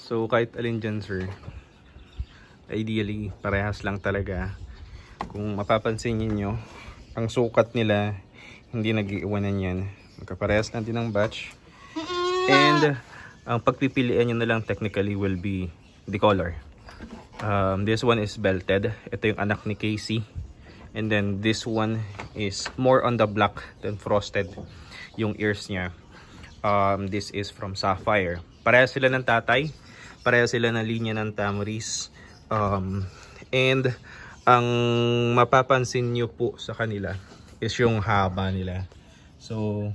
So kahit alin dyan sir, ideally parehas lang talaga. Kung mapapansin niyo, ang sukat nila hindi nag-iiwanan yan. Magkaparehas lang din ng batch. And ang pagpipilian nyo na lang technically will be the color. This one is belted. Ito yung anak ni Casey. And then this one is more on the black than frosted yung ears niya. This is from Sapphire. Pareha sila ng tatay. Pareha sila ng linya ng Tamris. And ang mapapansin nyo po sa kanila is yung haba nila. So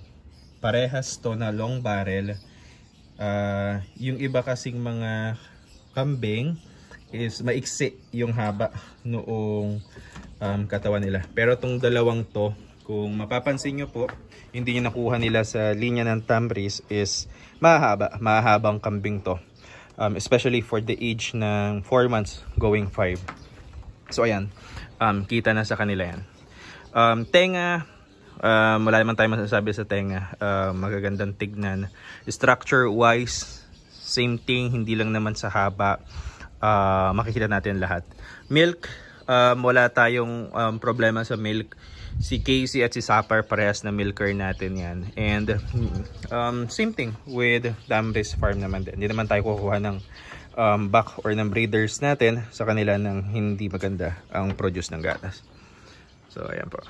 parehas to na long barrel. Yung iba kasing mga kambing is maiksi yung haba noong katawan nila. Pero tong dalawang to, kung mapapansin nyo po, hindi nyo nakuha nila sa linya ng Tamris is mahabang kambing to. Especially for the age ng 4 months going 5. So ayan, kita na sa kanila yan. Tenga, wala naman tayo masasabi sa tenga. Magagandang tignan. Structure wise, same thing, hindi lang naman sa haba. Makikita natin lahat. Milk, wala tayong problema sa milk. Si Casey at si Sapphire parehas na milker natin yan. And same thing with Tamris Farm naman din. Hindi naman tayo kukuha ng back or ng breeders natin sa kanila nang hindi maganda ang produce ng gatas. So ayan po.